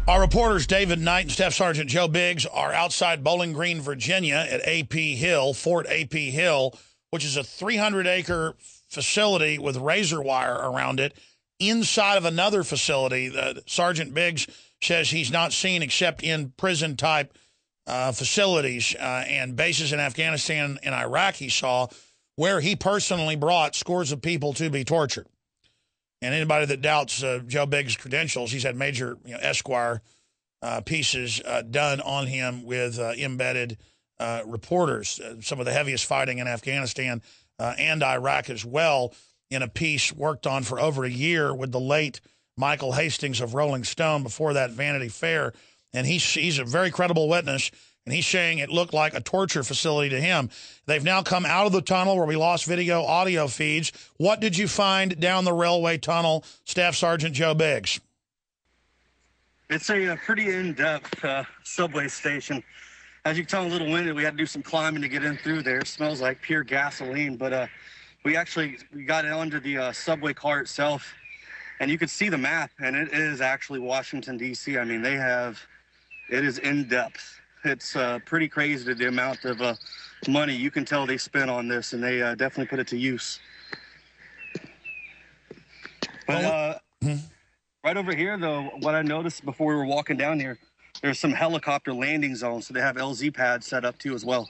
Our reporters David Knight and Staff Sergeant Joe Biggs are outside Bowling Green, Virginia at AP Hill, Fort AP Hill, which is a 300-acre facility with razor wire around it inside of another facility that Sergeant Biggs says he's not seen except in prison-type facilities and bases in Afghanistan and Iraq he saw, where he personally brought scores of people to be tortured. And anybody that doubts Joe Biggs' credentials, he's had major Esquire pieces done on him with embedded reporters, some of the heaviest fighting in Afghanistan and Iraq as well, in a piece worked on for over a year with the late Michael Hastings of Rolling Stone, before that Vanity Fair. And he's a very credible witness, and he's saying it looked like a torture facility to him. They've now come out of the tunnel where we lost video audio feeds. What did you find down the railway tunnel, Staff Sergeant Joe Biggs? It's a pretty in-depth subway station. As you can tell, a little winded. We had to do some climbing to get in through there. It smells like pure gasoline, but we got it under the subway car itself, and you could see the map, and it is actually Washington, D.C. I mean, it is in-depth. It's pretty crazy, the amount of money you can tell they spent on this, and they definitely put it to use. But right over here, though, what I noticed before we were walking down here, there's some helicopter landing zones, so they have LZ pads set up too as well.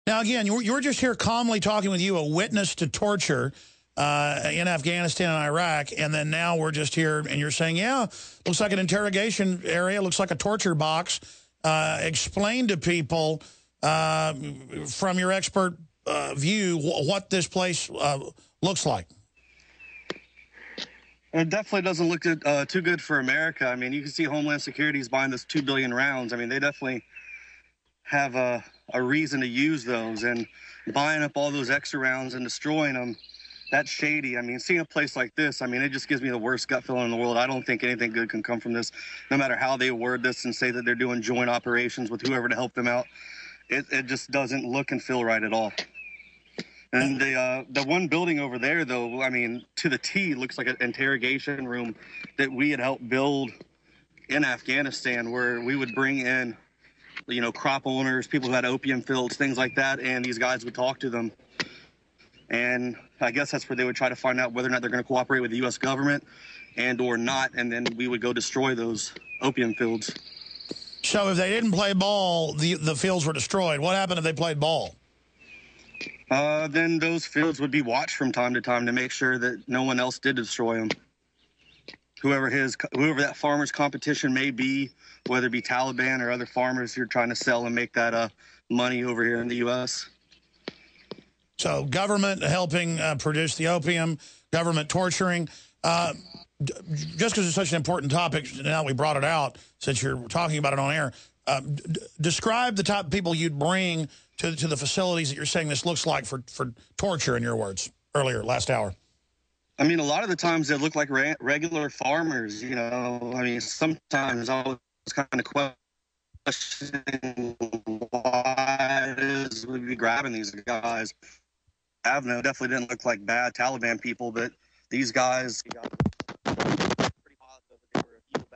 Now, again, you're just here calmly talking with you, a witness to torture in Afghanistan and Iraq, and then now we're just here, and you're saying, yeah, looks like an interrogation area, looks like a torture box. Explain to people from your expert view what this place looks like. It definitely doesn't look too good for America. I mean, you can see Homeland Security is buying this 2 billion rounds. I mean, they definitely have a reason to use those, and buying up all those extra rounds and destroying them, that's shady. I mean, seeing a place like this, I mean, it just gives me the worst gut feeling in the world. I don't think anything good can come from this, no matter how they word this and say that they're doing joint operations with whoever to help them out. It just doesn't look and feel right at all. And the one building over there, though, I mean, to the T, looks like an interrogation room that we had helped build in Afghanistan, where we would bring in, crop owners, people who had opium fields, things like that, and these guys would talk to them. And I guess that's where they would try to find out whether or not they're going to cooperate with the U.S. government and or not, and then we would go destroy those opium fields. So if they didn't play ball, the fields were destroyed. What happened if they played ball? Then those fields would be watched from time to time to make sure that no one else did destroy them. Whoever that farmer's competition may be, whether it be Taliban or other farmers who are trying to sell and make that money over here in the U.S. So government helping produce the opium, government torturing. Just because it's such an important topic, now we brought it out, since you're talking about it on air, describe the type of people you'd bring to the facilities that you're saying this looks like for torture, in your words, earlier, last hour. I mean, a lot of the times they look like regular farmers, I mean, sometimes I was kind of questioning why it is we'd be grabbing these guys. Avno definitely didn't look like bad Taliban people, but these guys pretty positive that they were evil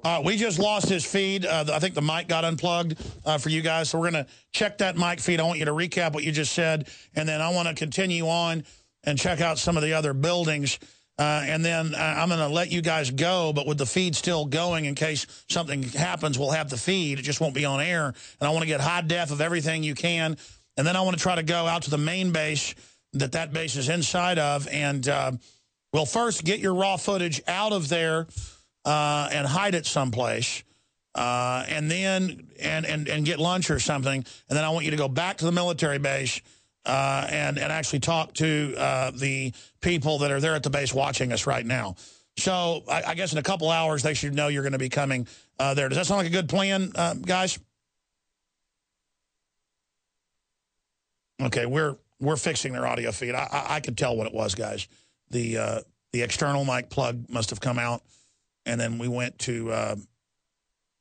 bad. We just lost his feed. I think the mic got unplugged for you guys, so we're going to check that mic feed. I want you to recap what you just said, and then I want to continue on and check out some of the other buildings, and then I'm going to let you guys go, but with the feed still going, in case something happens, we'll have the feed. It just won't be on air, and I want to get high def of everything you can, and then I want to try to go out to the main base that base is inside of, and we'll first get your raw footage out of there and hide it someplace, and then and get lunch or something, and then I want you to go back to the military base and actually talk to the people that are there at the base watching us right now. So I guess in a couple hours they should know you're going to be coming there. Does that sound like a good plan, guys? Okay, we're fixing their audio feed. I could tell what it was, guys. The external mic plug must have come out, and then we went to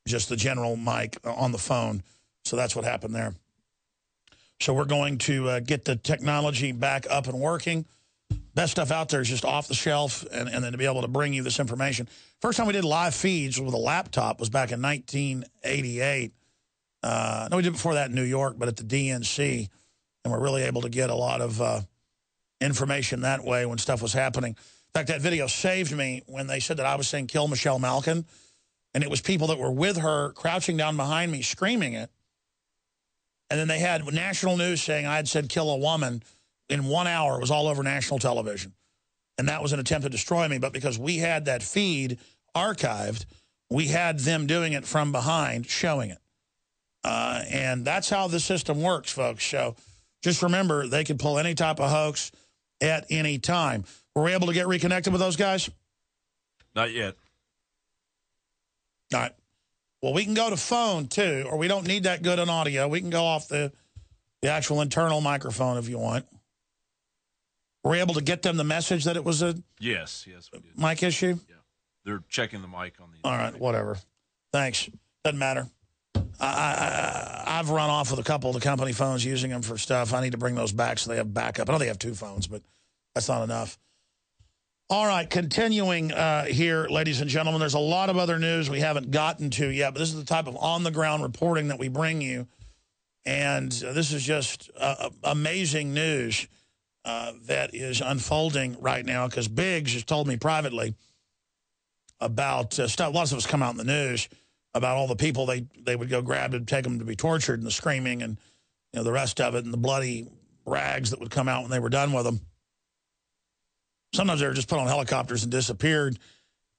just the general mic on the phone. So that's what happened there. So we're going to get the technology back up and working. best stuff out there is just off the shelf, and then to be able to bring you this information. First time we did live feeds with a laptop was back in 1988. No, we did before that in New York, but at the DNC, and we're really able to get a lot of information that way when stuff was happening. In fact, that video saved me when they said that I was saying kill Michelle Malkin, and it was people that were with her crouching down behind me screaming it. And then they had national news saying I had said kill a woman. In 1 hour, it was all over national television. And that was an attempt to destroy me. But because we had that feed archived, we had them doing it from behind, showing it. And that's how the system works, folks. So just remember, they can pull any type of hoax at any time. Were we able to get reconnected with those guys? Not yet. All right. Well, we can go to phone, too, or we don't need that good on audio. We can go off the actual internal microphone if you want. Were we able to get them the message that it was a yes, we did. Mic issue? Yeah. They're checking the mic on the... All right, whatever. Thanks. Doesn't matter. I've run off with a couple of the company phones using them for stuff. I need to bring those back so they have backup. I know they have 2 phones, but that's not enough. All right, continuing here, ladies and gentlemen, there's a lot of other news we haven't gotten to yet, but this is the type of on-the-ground reporting that we bring you. And this is just amazing news that is unfolding right now, because Biggs has told me privately about stuff. A lot of stuff has come out in the news about all the people they would go grab and take them to be tortured, and the screaming and the rest of it, and the bloody rags that would come out when they were done with them. Sometimes they were just put on helicopters and disappeared.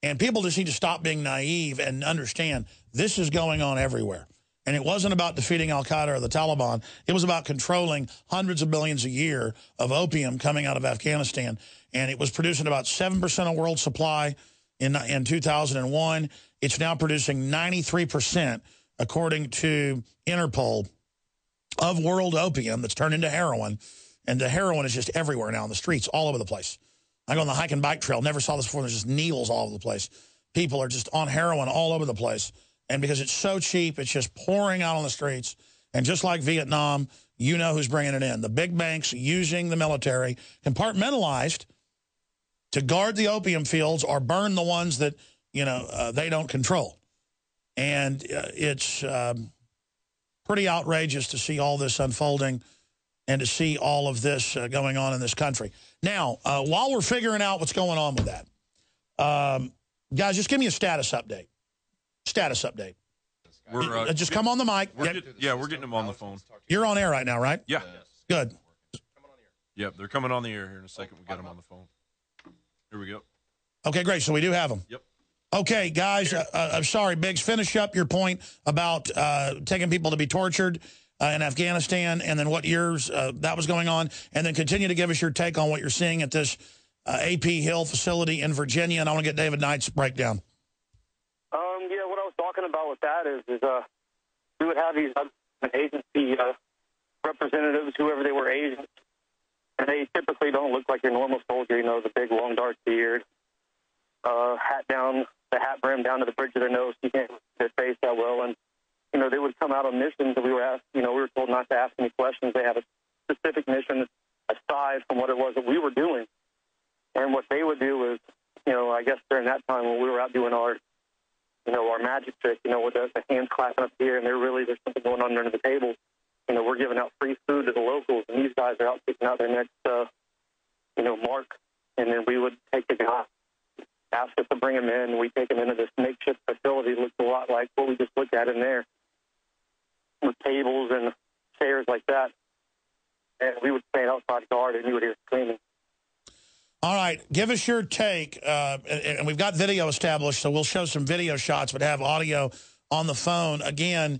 And people just need to stop being naive and understand this is going on everywhere. And it wasn't about defeating al-Qaeda or the Taliban. It was about controlling hundreds of billions a year of opium coming out of Afghanistan. And it was producing about 7% of world supply in 2001. It's now producing 93%, according to Interpol, of world opium that's turned into heroin. And the heroin is just everywhere now in the streets, all over the place. I go on the hike and bike trail, never saw this before. There's just needles all over the place. People are just on heroin all over the place. And because it's so cheap, it's just pouring out on the streets. And just like Vietnam, you know who's bringing it in. The big banks using the military, compartmentalized, to guard the opium fields or burn the ones that, they don't control. And it's pretty outrageous to see all this unfolding and to see all of this going on in this country. Now, while we're figuring out what's going on with that, guys, just give me a status update. Status update. Just come on the mic. We're getting them on the phone. You're on air right now, right? Yeah. Good. Yep, they're coming on the air here in a second. We'll get them on the phone. Here we go. Okay, great. So we do have them. Yep. Okay, guys, I'm sorry, Biggs, finish up your point about taking people to be tortured in Afghanistan, and then what years that was going on, and then continue to give us your take on what you're seeing at this AP Hill facility in Virginia, and I want to get David Knight's breakdown. Yeah, what I was talking about with that is we would have these agency representatives, whoever they were, agents, and they typically don't look like your normal soldier, the big, long, dark beard, hat down, the hat brim down to the bridge of their nose, you can't see their face that well, and they would come out on missions, and we were asked, we were told not to ask any questions. They had a specific mission aside from what it was that we were doing. And what they would do is, I guess during that time when we were out doing our magic trick, with the hands clapping up here, and there's something going on under the table. We're giving out free food to the locals, and these guys are out picking out their next, mark. And then we would take the guy, ask us to bring him in, and we take him into this makeshift facility. It looks a lot like what we just looked at in there, with tables and chairs like that. And we would stand outside guard, and you would hear screaming. All right, give us your take, and we've got video established, so we'll show some video shots, but have audio on the phone. Again,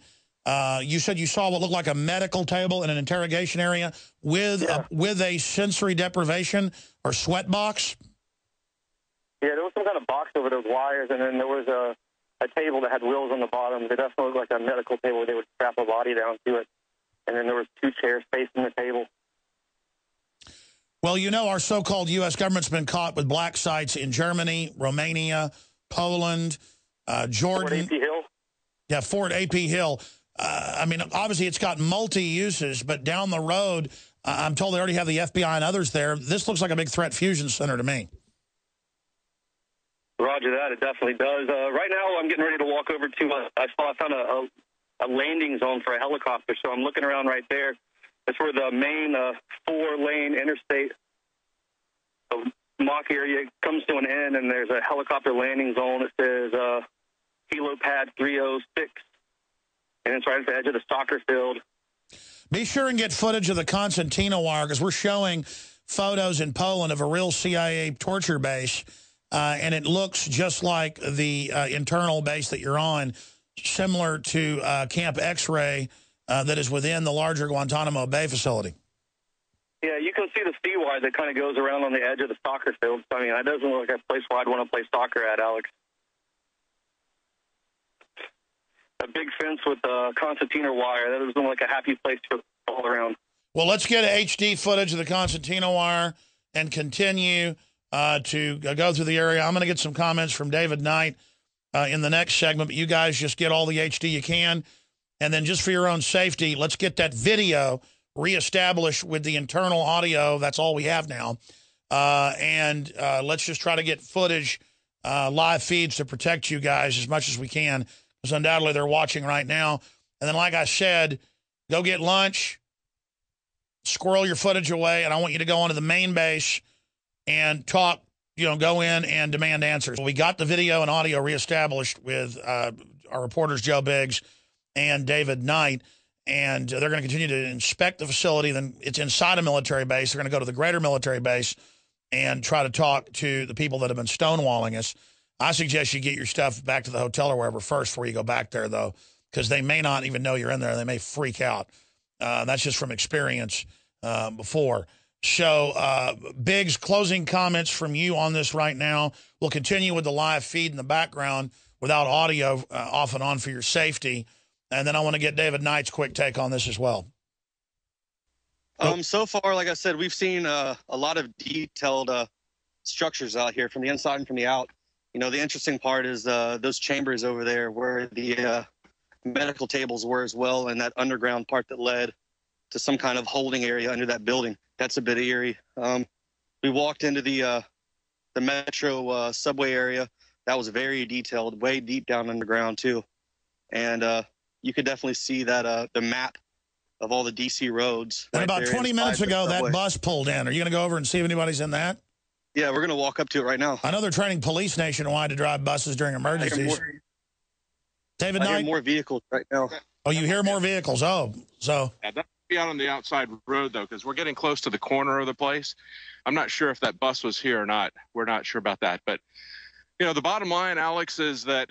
you said you saw what looked like a medical table in an interrogation area with a sensory deprivation or sweat box? Yeah, there was some kind of box over those wires, and then there was a table that had wheels on the bottom. It definitely looked like a medical table where they would strap a body down to it. And then there was 2 chairs facing the table. Well, our so-called U.S. government's been caught with black sites in Germany, Romania, Poland, Jordan. Fort AP Hill? Yeah, Fort AP Hill. Obviously it's got multi-uses, but down the road, I'm told they already have the FBI and others there. This looks like a big threat fusion center to me. Roger that. It definitely does. Right now, I'm getting ready to walk over to, I found a landing zone for a helicopter, so I'm looking around right there. That's where the main 4-lane interstate Mock area comes to an end, and there's a helicopter landing zone that says Helo Pad 306, and it's right at the edge of the soccer field. Be sure and get footage of the concertina wire, because we're showing photos in Poland of a real CIA torture base, and it looks just like the internal base that you're on, similar to Camp X-Ray that is within the larger Guantanamo Bay facility. Yeah, you can see the sea wire that kind of goes around on the edge of the soccer field. So, I mean, that doesn't look like a place where I'd want to play soccer at, Alex. A big fence with concertina wire. That doesn't look like a happy place to all around. Well, let's get HD footage of the concertina wire and continue to go through the area. I'm going to get some comments from David Knight in the next segment, but you guys just get all the HD you can. And then just for your own safety, let's get that video reestablished with the internal audio. That's all we have now. And let's just try to get footage, live feeds to protect you guys as much as we can, because undoubtedly they're watching right now. And then, like I said, go get lunch, squirrel your footage away, and I want you to go onto the main base and talk, go in and demand answers. We got the video and audio reestablished with our reporters Joe Biggs and David Knight, and they're going to continue to inspect the facility. Then it's inside a military base. They're going to go to the greater military base and try to talk to the people that have been stonewalling us. I suggest you get your stuff back to the hotel or wherever first before you go back there, though, because they may not even know you're in there. They may freak out. That's just from experience before. So, Biggs, closing comments from you on this right now. We'll continue with the live feed in the background without audio off and on for your safety. And then I want to get David Knight's quick take on this as well. So far, like I said, we've seen a lot of detailed structures out here from the inside and from the out. The interesting part is those chambers over there where the medical tables were as well, and that underground part that led to some kind of holding area under that building. That's a bit eerie. We walked into the metro subway area. That was very detailed, way deep down underground too. And you could definitely see that the map of all the DC roads. And about 20 minutes ago, that bus pulled in. Are you going to go over and see if anybody's in that? Yeah, we're going to walk up to it right now. I know they're training police nationwide to drive buses during emergencies. David Knight? I hear more vehicles right now. Oh, you hear more vehicles. Oh, so. Yeah, that would be out on the outside road, though, because we're getting close to the corner of the place. I'm not sure if that bus was here or not. We're not sure about that. But, the bottom line, Alex, is that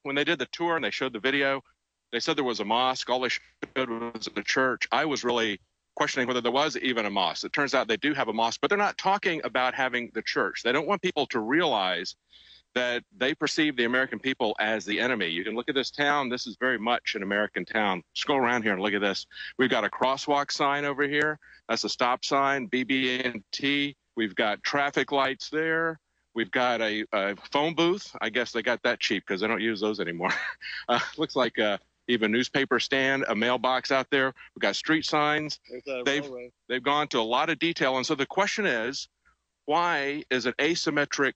when they did the tour and they showed the video, they said there was a mosque. All they showed was a church. I was really questioning whether there was even a mosque. It turns out they do have a mosque, but they're not talking about having the church. They don't want people to realize that they perceive the American people as the enemy. You can look at this town. This is very much an American town. Just go around here and look at this. We've got a crosswalk sign over here. That's a stop sign, BB&T. We've got traffic lights there. We've got a phone booth. I guess they got that cheap because they don't use those anymore. Looks like even a newspaper stand, a mailbox out there. We've got street signs. They've gone to a lot of detail. And so the question is, why is an asymmetric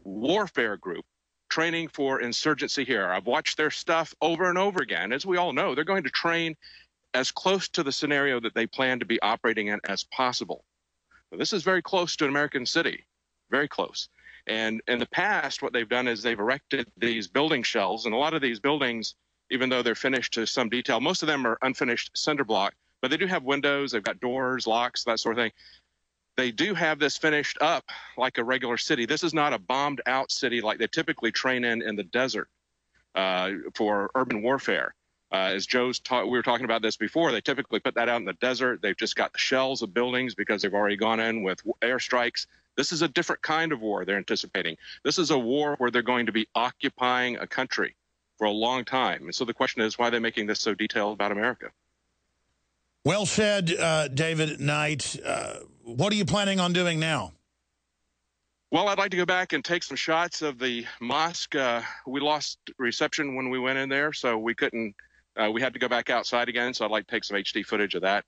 warfare group training for insurgency here? I've watched their stuff over and over again. As we all know, they're going to train as close to the scenario that they plan to be operating in as possible. Now, this is very close to an American city, very close. And in the past, what they've done is they've erected these building shells, and a lot of these buildings, even though they're finished to some detail, most of them are unfinished cinder block, but they do have windows, they've got doors, locks, that sort of thing. They do have this finished up like a regular city. This is not a bombed out city like they typically train in the desert for urban warfare. As we were talking about this before, they typically put that out in the desert. They've just got the shells of buildings because they've already gone in with airstrikes. This is a different kind of war they're anticipating. This is a war where they're going to be occupying a country for a long time. And so the question is, why are they making this so detailed about America? Well said, David Knight. What are you planning on doing now? Well, I'd like to go back and take some shots of the mosque. We lost reception when we went in there, so we couldn't. We had to go back outside again, so I'd like to take some HD footage of that.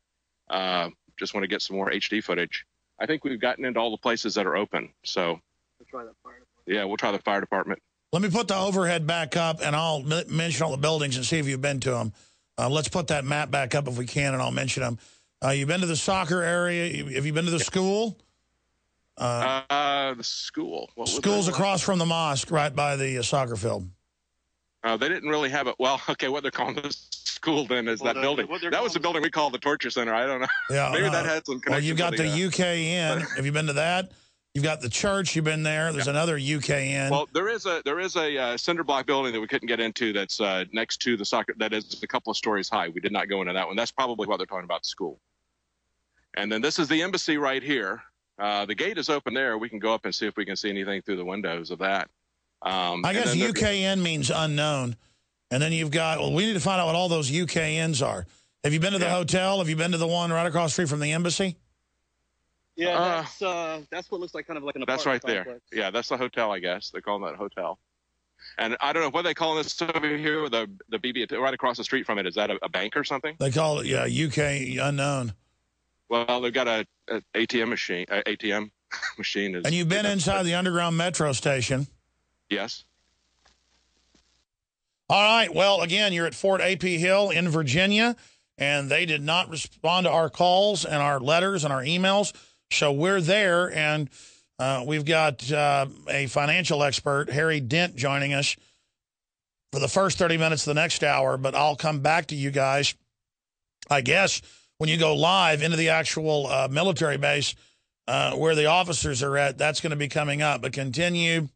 just want to get some more HD footage. I think we've gotten into all the places that are open. So We'll try that fire department. yeah, we'll try the fire department. Let me put the overhead back up, and I'll mention all the buildings and see if you've been to them. Let's put that map back up if we can, and I'll mention them. You've been to the soccer area? Have you been to the school? The school. School's across from the mosque, right by the soccer field. They didn't really have it. Well, okay, what they're calling the school then is that building. That was the building we call the torture center. I don't know. Yeah, maybe that had some connection. Well, you've got the UKN. Have you been to that? You've got the church. You've been there. There's another UKN. Well, there is a cinder block building that we couldn't get into that's next to the soccer. That is a couple of stories high. We did not go into that one. That's probably what they're talking about, the school. And then this is the embassy right here. The gate is open there. We can go up and see if we can see anything through the windows of that. I guess UKN means unknown. And then you've got, well, we need to find out what all those UKNs are. Have you been to the hotel? Have you been to the one right across the street from the embassy? Yeah, that's what looks like kind of like an apartment That's right there. complex. Yeah, that's the hotel, I guess. They're calling that a hotel. And I don't know what they call this over here, the BB right across the street from it. Is that a bank or something? They call it, UK unknown. Well, they've got a ATM machine. ATM machine. And you've been inside the underground metro station. Yes. All right. Well, again, you're at Fort A.P. Hill in Virginia, and they did not respond to our calls and our letters and our emails. So we're there, and we've got a financial expert, Harry Dent, joining us for the first 30 minutes of the next hour. But I'll come back to you guys, I guess, when you go live into the actual military base where the officers are at. That's going to be coming up. But continue.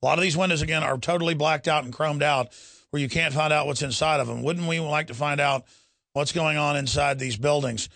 A lot of these windows, again, are totally blacked out and chromed out where you can't find out what's inside of them. Wouldn't we like to find out what's going on inside these buildings?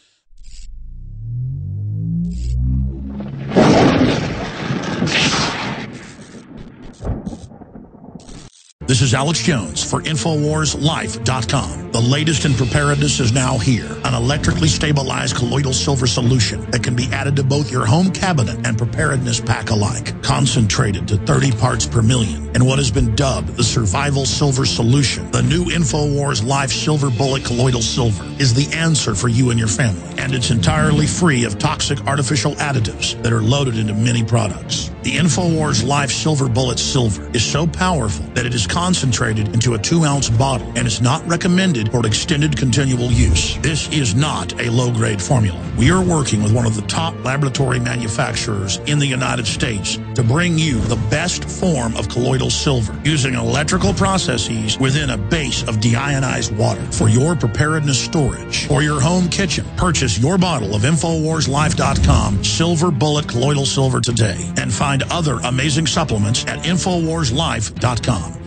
This is Alex Jones for InfoWarsLife.com. The latest in preparedness is now here. An electrically stabilized colloidal silver solution that can be added to both your home cabinet and preparedness pack alike. Concentrated to 30 parts per million in what has been dubbed the survival silver solution. The new InfoWars Life Silver Bullet Colloidal Silver is the answer for you and your family. And it's entirely free of toxic artificial additives that are loaded into many products. The InfoWars Life Silver Bullet Silver is so powerful that it is concentrated into a 2-ounce bottle and is not recommended for extended continual use. This is not a low-grade formula. We are working with one of the top laboratory manufacturers in the United States to bring you the best form of colloidal silver using electrical processes within a base of deionized water for your preparedness storage or your home kitchen. Purchase your bottle of InfoWarsLife.com Silver Bullet Colloidal Silver today and find other amazing supplements at InfoWarsLife.com.